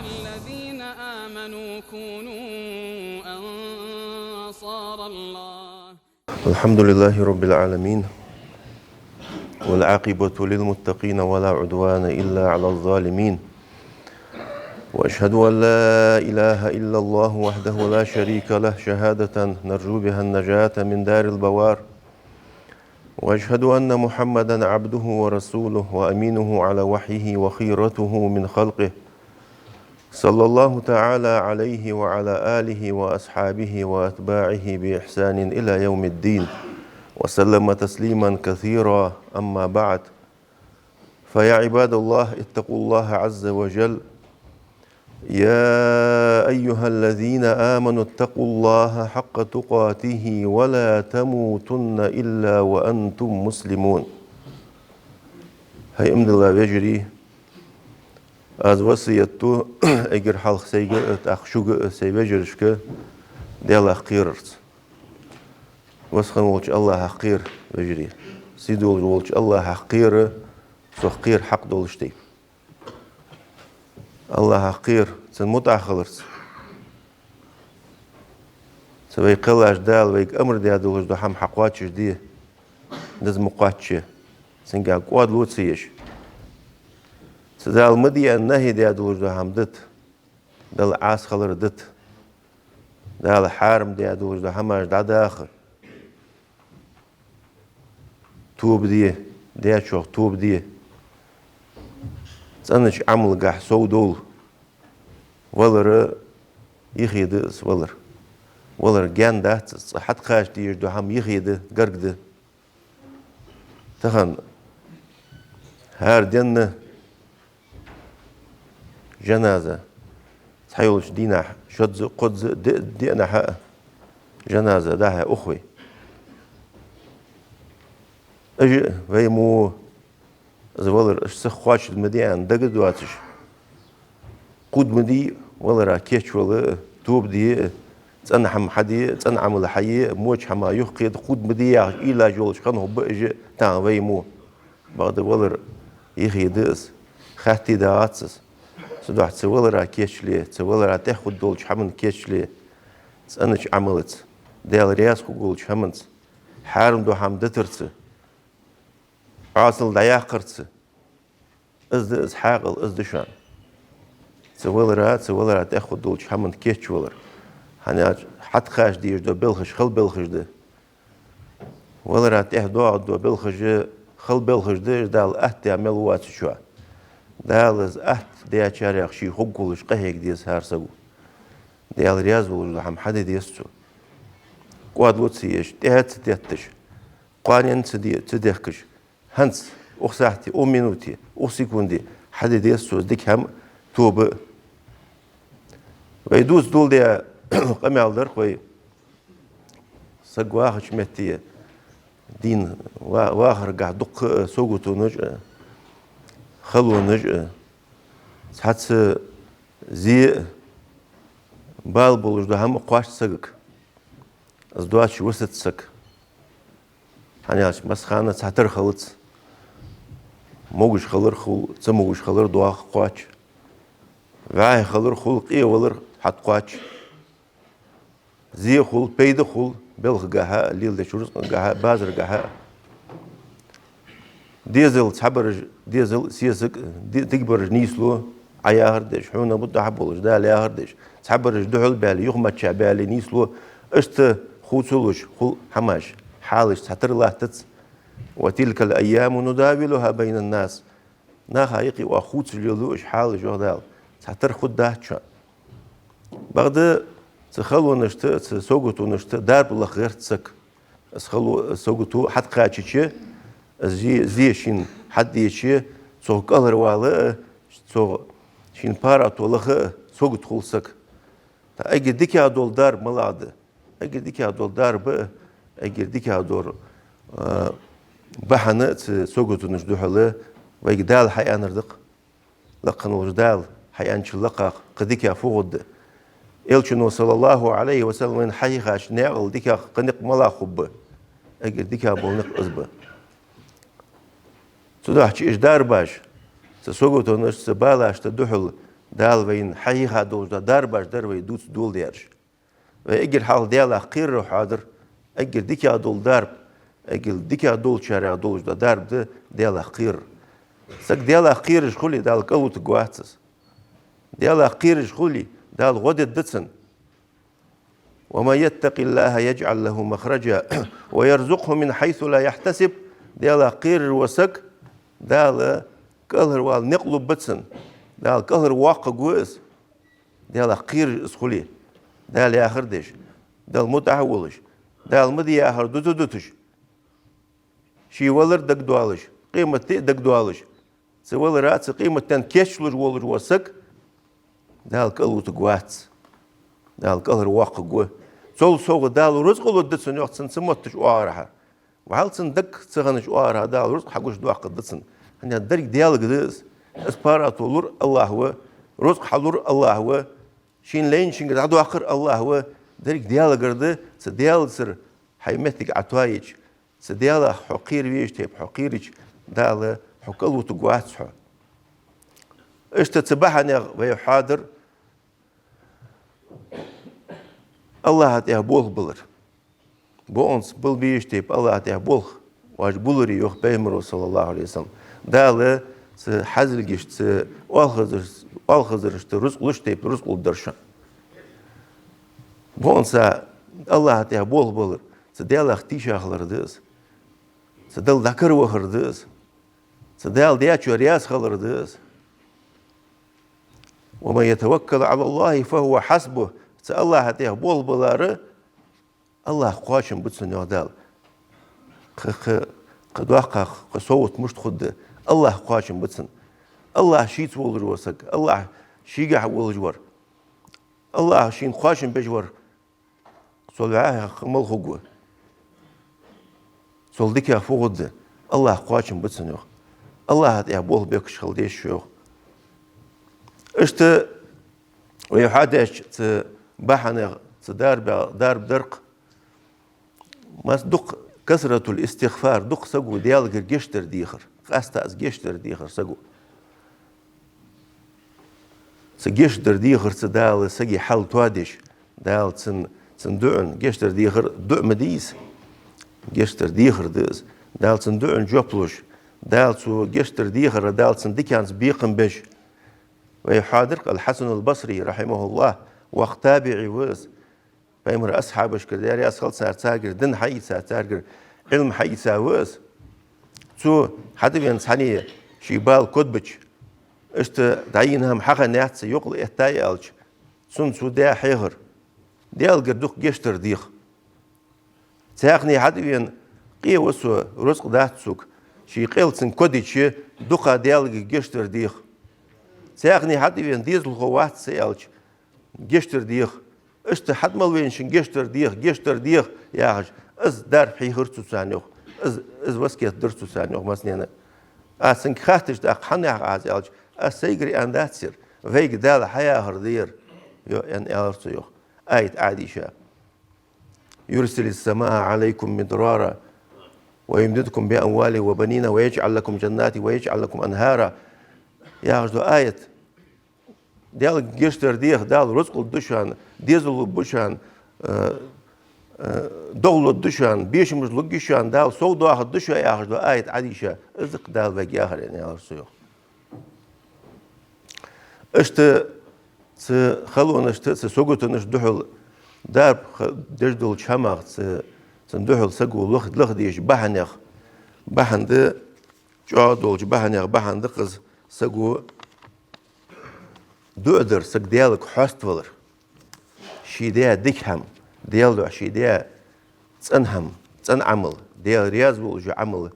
الذين آمنوا كونوا أنصار الله. الحمد لله رب العالمين، والعاقبة للمتقين ولا عدوان إلا على الظالمين، وأشهد أن لا إله إلا الله وحده لا شريك له شهادة نرجو بها النجاة من دار البوار، وأشهد أن محمدا عبده ورسوله وأمينه على وحيه وخيرته من خلقه، صلى الله تعالى عليه وعلى آله وأصحابه وأتباعه بإحسان إلى يوم الدين، وسلم تسليما كثيرا. أما بعد، فيا عباد الله اتقوا الله عز وجل. يا أيها الذين آمنوا اتقوا الله حق تقاته ولا تموتن إلا وأنتم مسلمون. هاي أمد الله بيجري از وصيتو اگر حلق سيجر تأخشوغ سيبجرشك ديال حقيرت وسخن ولش الله حقير بجري سيدول ولش الله حقير سحقير حق دولشتي الله حقير سن متأخرت سوي قلاش دال ويك أمر ديال دولش دو هم حقواتش دي دز مقاتش سنجا قواد لوتسيش سدال مدي النهي ديال دولش دو هم دت دل عاس خلر دت دال حارم ديال دولش دو هماش دا داخل توب دي شوخ توب دي سنش عمل قح سو دول ولر يخيد ولر جان ده حد خاش ديش دو هم يخيد قرقد تخن هار دين جنازة تحيولش دينا شدز قدز دينا حق جنازة ده أخوي اجي ويمو زولر اشسخ خواش المديان دقد واتش قود مدي ولا راكيش ولا توب دي تنحم حدي تنعم الحي موج حما يقيد قود مدي إلى جولش خان هو اجي تان ويمو بعد ولر يخي دس خاتي داتس سدوح تسولر راكيش ليه تسولر راتاخد دولش حمن كيش ليه تنش عملت ديال رياس خولش حمنت حارم دو حم دترت عاصل دياقرت از حاقل از دشان تسولر تاخد دولش حمن كيش ولر هني حد خاش ديش دو بلخش خل بلخش ده ولر تاخدو دو بلخش خل بلخش ده دال احتي عمل وات شو دال از احت ديا شارع شي حقولش قهيك ديس هارسو ديال رياض ولا هم حد ديسو قواد وتسيش تهتش قانين تديكش هنس أخساحتي أو مينوتي أو سكوندي حد ديسو ديك هم توب ويدوس دول ديا قمي على الدرق وي سقوا آخر شمتي دين واخر قاعد دق سوقتو نج خلو نج حتى زي بالبولش ده هم قواش سقك از دواتش وسط سق هنياش مسخانة تحتر خلط موجش خلر خل تموجش خلر دواخ قواش وعي خلر خل قيه ولر حت قواش زي خل بيد خل بلغ جها ليل دشورس جها بازر جها ديزل تحبرج ديزل سياسك تكبرج نيسلو عياهردش حونا بده حبولش ده لياهردش تحبرج دحل بالي يغمت شعبالي نيسلو اشت خوتسلوش خل حماش حالش تحتر الله تتس وتلك الأيام نداولها بين الناس ناخا يقي وأخوتس اليلوش حالش وغدال تحتر خود دهتشان بعد تخلو نشت تسوقتو نشت دار بالله غير تسك تخلو سوقتو حد قاتشي زي شين حد يشي سوق قلر والا سوق شين بارات ولا سوقت خلصك أجي ديكي هدول دار ملاده أجي ديكي هدول دار بقى أجي ديكي هدول بحنا سوقتو نشدو حلا ويجي دال حيان ردق لقن وجدال حيان شلقا قديكي فوقد إلشنو صلى الله عليه وسلم حي خاش نعل ديكي قنق ملا خب أجي ديكي بولنق أزبا تدحش إجدار باش تسوقتو نش سبالاش تدحل دال وين حقيقة دولج دار باش دار وين دوت دول ديرش وأجر حال ديال أخير حاضر أجر ديكا دول دارب أجر ديكا دول شارع دولج دارب ده ديال أخير سك ديال أخير شغلي دال قوت قواتس ديال أخير شغلي دال غد الدتسن وما يتق الله يجعل له مخرجا ويرزقه من حيث لا يحتسب ديال أخير وسك دال كهر والنقلب بتسن دال كهر واقع جوز دال أخير شغلي دال آخر ديش دال متحولش دال مدي آخر دوتش شي ولر دق دوالش قيمة دق دوالش سوال رات قيمة تن كيشلج ولج وسك دال كلو تقواتس دال كهر واقع جو سوق دال رزق ولو دتسن يوقتن سموتش وارها وحال صندق سغنش وارها دال رزق حقوش دواق دتسن هني درك ديال قدس اسبارات ولور الله هو رزق حلور الله هو شين لين شين قد آخر الله هو درك ديال قرده سديال سر حيمتك عتوايج سديال حقير ويش تيب حقيرج دال حقلو تقواتس حو اشتتبحني ويحاضر الله هتيه بول بلر بونس بل بيش تيب الله هتيه بول واج بولري يوخ بيمرو صلى الله عليه وسلم دال حزل جشت والخزرشت رزق لش تيب رزق الدرشان بونسا الله هتيه بول بلر سديال اختيش اخلر ديس سدال ذكر وخر ديس سدال دياتشو رياس خلر ديس وما يتوكل على الله فهو حسبه الله هتيه بول بلاره الله قاشم بتسن يودال قدواقع صوت مش خد الله قاشم بتسن الله شيت ولر وسك الله شيقع ولجور الله شين قاشم بجور صلعاه خمل خقوه صلدك فوق الله قاشم بتسن يوخ الله هتيه بول بيكش خلديش يوخ اشت ويحادش بحنا دارب درق مس دق كثرة الاستغفار دق سجو ديال جشتر ديخر خاستاز جشتر ديخر سجو سجشتر ديخر سدال سجي حل توادش دال سندعن جشتر ديخر دع مديس جشتر ديخر ديس دال سندعن جوبلوش دال سو جشتر ديخر دال سندكانس بيقم بش ويحاضر الحسن البصري رحمه الله واختابعي وز بيمر أصحابش كرداري أسخل سارتاجر دن حي سارتاجر علم حي ساوز سو حتى بينسحني شيبال كتبش اشت دعينهم حقا نحتس يقل احتاي ألش سن سو دا حيهر ديال قردوك جشتر ديخ تاقني حتى بين قي وسو رزق داتسوك شي قيل سن كوديش دوقا ديال جشتر ديخ تاقني حتى بين ديزل خوات سيالش جشتر ديخ اشت حد مالوين شن جشتر ديخ ياهش از دار حيهر تسانيوخ از وسكيت در تسانيوخ مسنينا سن خاتش دا حني عازالش سيجري ان داتسير فيك دال حياه هردير يو ان الرسيوخ ايت عاديشا يرسل السماء عليكم مدرارا ويمددكم باموال وبنين ويجعل لكم جنات ويجعل لكم انهارا ياهش دو ايت ديال جشتر ديخ دال رزق الدشان ديزل بشان دولة الدشان بيشمج لقشان دال صوت واحد دشا ياخذ دو آية عديشة ازق دال بقي آخر يعني على السيوخ اشت خلونا اشت سوقت نش دحل دارب دجدل شماغ سندحل سقو لخ ديش بحنيخ بحن ده جادول بحنيخ بحن دقز سقو دودر سق ديالك حاست ولر شي ديا ديكهم ديالو شي ديا تنهم تنعمل ديال رياض ولجو عمل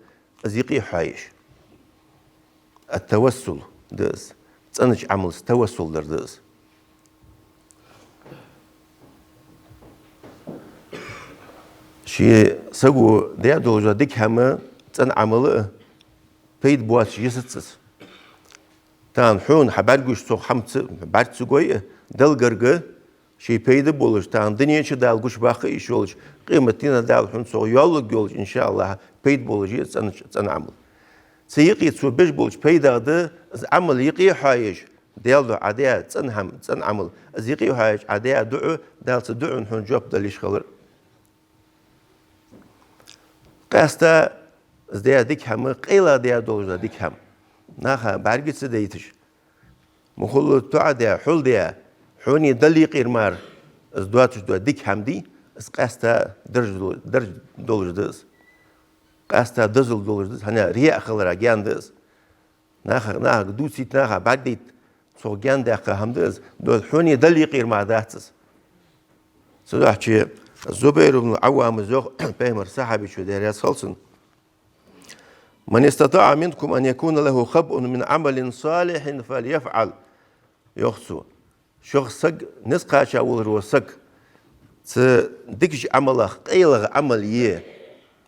ازيقي حايش التوسل دز تنج عمل توسل در دز شي سقو ديا دولجو ديكهم تنعمل بيد بواس يستص تان حون حبالجوش سو حمت بعد سقوي دلقرقه شي بيد بولش تان دنيا شي دالجوش باقي يشولش قيمتنا دال حون سو يولق يولش ان شاء الله بيد بولش تنعمل سيقي سو بيش بولش بيدا ده عمل يقي حايش ديال دو عادية تن عمل زيقي وهايش عادية دعو دال تدعو نحن جوب دليش خلر قاستا زديا ديك هم قيلا ديا دولجا ديك هم ناخا بارجت سديتش مخلو تعدي حل ديا حوني دلي قيرمار ازدواتش دو ديك هم دي اس قاستا درج دولج دز قاستا دزل دولج دز هنا رياء خلرا جان دز ناخا دوسيت ناخا بعديت سو جان دقة هم دز دول حوني دلي قيرمار داتس سدوحشي الزبير بن العوام زوج بيمر صاحبي شو دير يسخلصن من استطاع منكم أن يكون له خبء من عمل صالح فليفعل يخصو شخصك نسقى شاول روسك تدكش عمله قيل عمل يه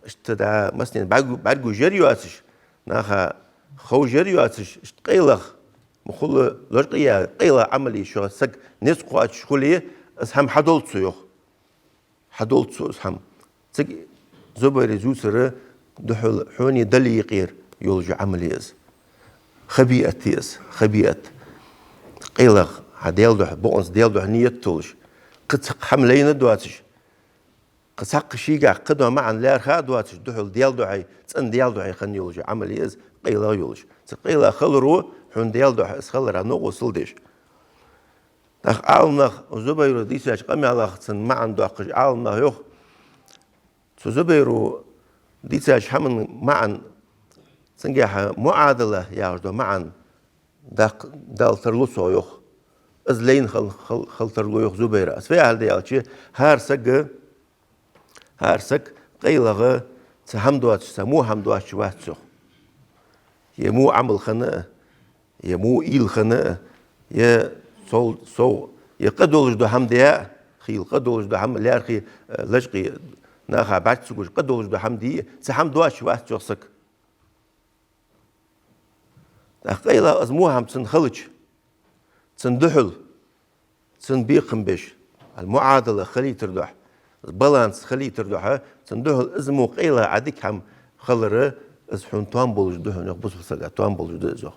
اشتدى مثلا بعرقو جريواتش ناخا خو جريواتش قيل مخل لرقيا قيل عملي شخصك نسقى شخوليه اسهم حدولت سيوخ حدولت سو اسهم تك زبير زوسره دحل حوني دلي يقير يولج عمليز خبيئتيز خبيئت قيلغ عديل دح بونس ديل دح نيت تولش قد حملين دواتش قد شيقع قدوا معا لا خا دواتش دحل ديل دحي تن ديل دحي خن يولج عمليز قيلغ يولج قيلغ خلرو حون ديل دح اسخلر نو وصلدش دخ عالنخ زبير ديساش قمي على خصن معا دوقش عالنخ يخ زبيرو ديتاش حمن معا سنجاها معادلة ياردو معا دال ترلوسو يخ ازلين خل ترلو يخ زبيرة اسفيا هل ديالشي هارسك قيلغة تحمدوات سمو حمدوات شواتسو يمو عمل خناء يمو إيل خناء يا صول يقدولش دو حمديا خيل قدولش دو حمد لارخي لجقي ناخا بعد سوق قدوش بحمدي سحمدواش واحد شخصك قيلا ازموها تنخلج تندحل تنبيقم بش المعادله خلي تردح البالانس خلي تردح تندحل ازمو قيلا عديك هم خلره ازحون توان بولج دحل يقبص بسقا توان بولج دزو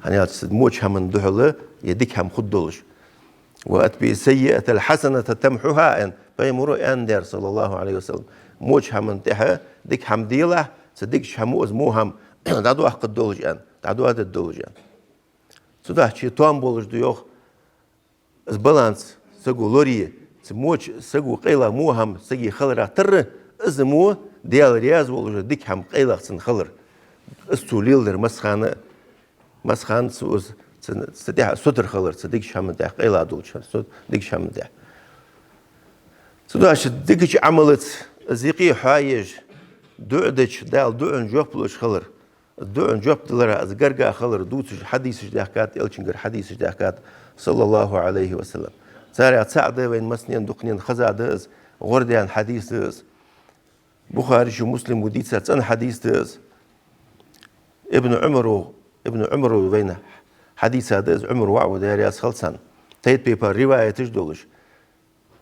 هني تسدموش هم ندحل يديك هم خدولش واتبي سيئه الحسنه تمحها ان بيمرو أندر صلى الله عليه وسلم موج هم انتها ديك حمديله صدقش هم ازموهم دادو اخ الدولج ان دادو هذا الدولج ان سودا شي توان بولج ديوخ از بالانس سغو لوري موج سغو قيلا موهم سغي خلرا تر ازمو ديال رياض بولج ديك هم قيلا سن خلر استوليلر مسخان سوز صدق ستر خلر صدقش هم ده قيلا دولج صدقش هم ده سوداش دقيش عملت زيقي حايج دعدش دال دعن جوبلوش خلر دعن جوب دلرا از غرغا خلر دوتش حديثش دحكات الچنگر حديثش دحكات صلى الله عليه وسلم سارع سعد وين مسنين دقنين خزادز غرديان حديثز بخاري ومسلم وديتsa تن حديثز ابن عمر وين حديث هذا عمر وعو دارياس خلصان تيت بيبر روايتش دولش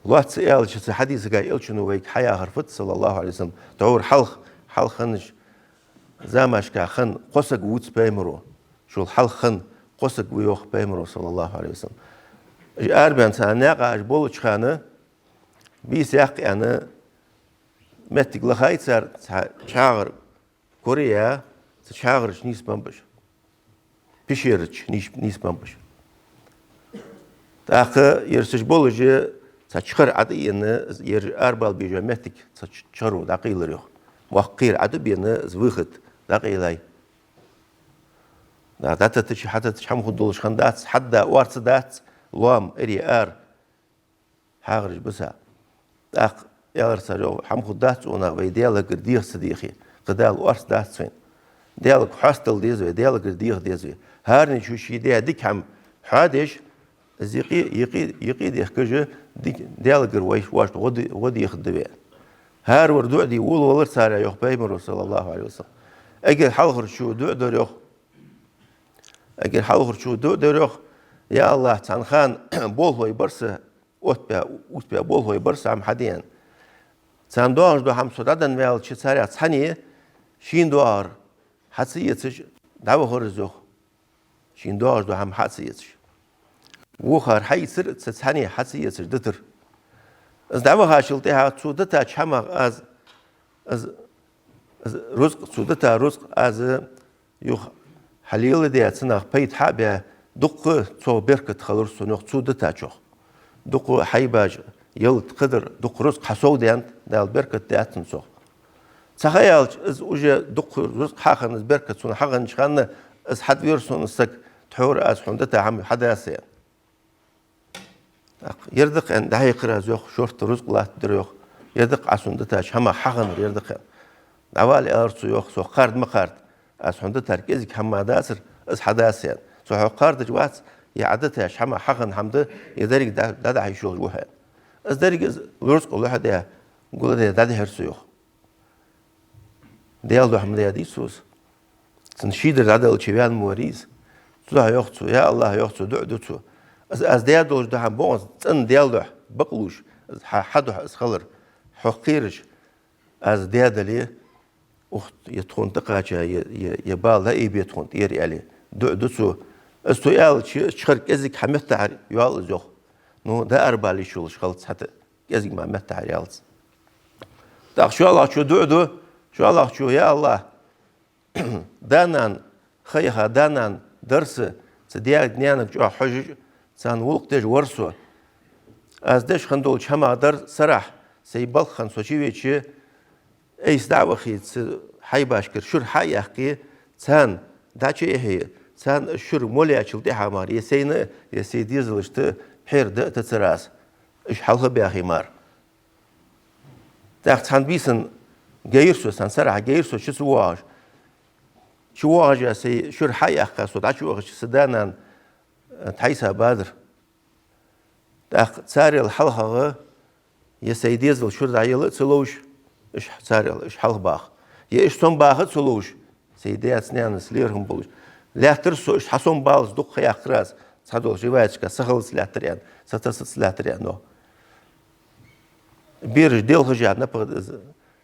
الله سأل شو حديث جاي إلشنو ويك حياة هرفت صلى الله عليه وسلم تعور حل خنج زامش كخن قصق ووتس بيمرو شو الحل خن قصق ويوخ بيمرو صلى الله عليه وسلم أربعين سنة قاعد بولش خانة بيساق أنا متى لخايت صار شاعر كوريا شاعرش نيس بامبش بيشيرش نيس بامبش تأخر يرسج بولش تشخر عادي إن أربعة بيجوا متك تشخروا دقيقة ريح وقير عادي بينا زوجت دقيقة لا ده تتشي حتى تشحم خدولش خندات حدا وارث دات لام إري حاجرج بسا دق يارسجو حم خدات ونا بيديالك ديخ صديقي قدال وارث دات سين ديالك حاستل ديزوي ديالك ديخ ديزوي هارني شو شي ديك هم حادش يقي ديخ كجه ديالك واش ودي يخدبه هار وردو دي ولر صار يخ بيمر صلى الله عليه وسلم اجل حلخر شو دو يخ اجل حلخر شو دو يخ يا الله تان خان بول هو برسه اوتبا بول هو برسه عم حدين تان دوار دو هم سودادن ويل چه ساري ثانيه شين دوار حسيتش داو خرزو شين دوار دو هم حسيتش وخر حي سر تسحني حسيتش دتر از دعوة هاشلتها تسودتها شما از رزق تسودتها رزق از يخ حليل دي أتسنغ بيت حابة دق تو بركة خلور سنوخ تسودتها شوخ دق حيباج يلت قدر دق رزق حسود ديان دال بركة دي أتنسوخ تخيل از وجه دق رزق حاخن از بركة سن حاخن شخان از حد ويرسون السك تحور از حندتها عم حداسين يردق أن ده يقرأ زوخ شورت رزق الله تدريوخ يردق عسندتها شما حاخن يردق عوالي أرسو يوخ سو قارد مقارد از حندتها ركزك هم داسر از حداسين سو قارد جوات يعدتها شما حاخن حمده يدرك ده حيشوغ جوها از درك رزق الله ده قول ده هرسو يوخ ديال دو حمده دي سوس تنشيدر عدل الشبيان موريز تدها يوخسو يا الله يوخسو دعدتو از ديال دوش ده هم بونس تن ديال دوح بقلوش از حدوح از خلر حقيرش از ديال دليه اخت يتخون تقاچا يبال لا اي بيتخون يري عليه دعدتو از تو يال شخر كزك حمت تعر يال زوخ نو ده اربالي شولش خلص حتى كزك ما مت تعر يالز داخ شو الله شو دعدو شو الله شو يا الله دانان خيها دانان درس تديال دنيانك جو حجج سان وقتش ورسو از دش خندول شما در سرح سيبال خن سوچي ويچي ايس دعوه خي حي باشكر شر حي اخي سان داچي هي سان شر مولي اچلتي حمار يسين يسيدي زلشت حير د تتراس ايش حلها باخي مار تاخت سان بيسن غيرسو سان سرح غيرسو شو سواج شو واجه سي شر حي اخي سو داچو سدانان تحيسها بادر تساري الحلقة يسيدي زل شرد عيلة تسلوش إيش تساري إيش حلق باخ يإيش صن باخ تسلوش سيدي أسنان سليرهم بولش لا ترسو إيش حصون بالز دق خيا خراس صادول جوايش كسخل سلاتريان ستس سلاتريان نو بيرج ديل خجع نبغى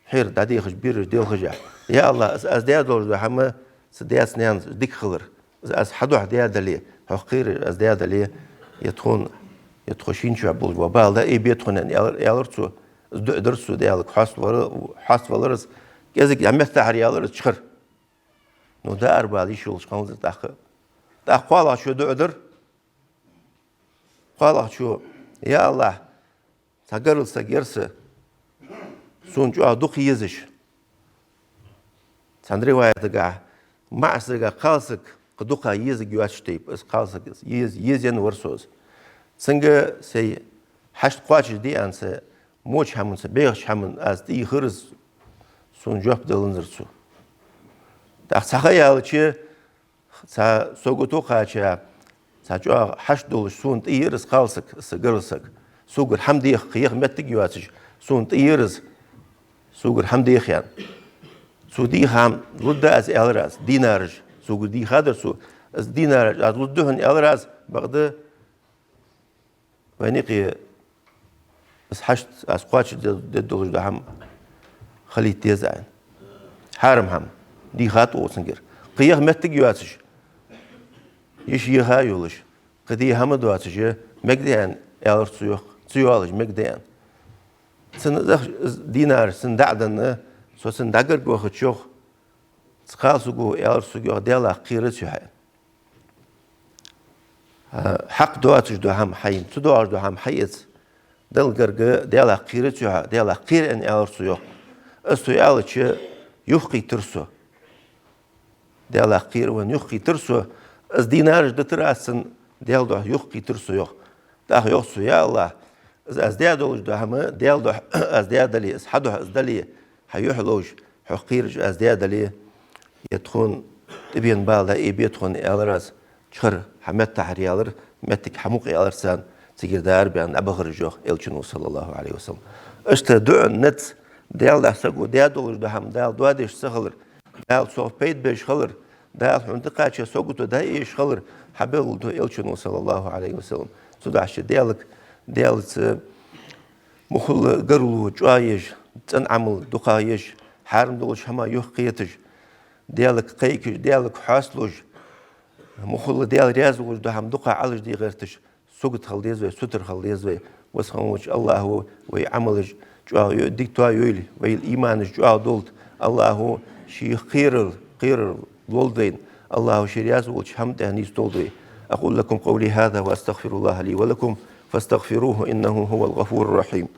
حير دادي خج بيرج ديل خجع يا الله أز ديا دول ده سديا أسنان ديك خلر أز حدو ديا دليه حقير از ديا دليه يتخشين شو بول وبال ده اي بيتخن ان يالرتو درسو ديالك حاس ولرز gezek yamek tahriyalır çıkır no da arbali şol çıkanız da qala şu ödür qala şu ya Allah tagarılsa gerse sonucu aduk yeziş sandri vayda ga ma'sga qalsık قدوقا يز جواشتيب اس قالسك يزين ورسوز سنجا سي حشت قواش دي انس موش همون بيغش همون از دي خرز سون جواب دلنزرسو دا سخيال چه سا سوغوتو قاچا سا جو حشت دولش سون تيرز قالسك سغرسك سوغر حمدي خيخ مت جواتش سون تيرز سوغر حمدي خيان سودي هم رد از الراس دينارج سوق دي خادر سو از دينار أطلدهن الراس بعد ونقي بس حشت أسقاش ددوج ده هم خليت تيزعن حرم هم دي خات وسنجر قياه متك يواتش يشيها يولش قدي هم دواتش مقديان الرسيوخ سيوالج مقديان سن دينار سن دعدن سو سن دعر جوخشوخ تخالصو يالرسو ديالا قيرت شحال حق دواتش دو هم حين تدوار دو هم حيت دل قرق ديالا قيرت شحال ديالا قير ان يالرسو يوخ استو يالتش يوخي ترسو ديالا قير وان يوخي ترسو از دينارج دتراسن ديال دو يوخي ترسو يوخ داخ يوخسو يا الله از ديال دولج دو هم ديال دو از ديال دلي از حدو از دلي حيوحلوج حقيرج از ديال دلي يدخون تبين بالدا اي بيدخون الراس شر حمد تحريالر متك حموق الارسان تيجر دار بان ابغر جوخ الچنو صلى الله عليه وسلم اشت دو نت ديال دحسقو ديال دولج دهم ديال دوادش سخلر ديال صحبيت بيش خلر ديال حنتقاچ سوقتو دا ايش خلر حبل دو الچنو صلى الله عليه وسلم تدعش ديالك ديال مخل قرلو جايش تن عمل دقايش حرم دولج هما يوخيتج ديالك قيكش ديالك حاصلوج مخل ديال رياز وجد هم دقة على جدي غيرتش سقط خلديز وستر خلديز وسخموش الله هو ويعملج جوا يديك توا يولي والإيمان جوا دولت الله هو شي خير لولدين الله شرياز وش حمد هنيس دولدي أقول لكم قولي هذا وأستغفر الله لي ولكم فاستغفروه إنه هو الغفور الرحيم.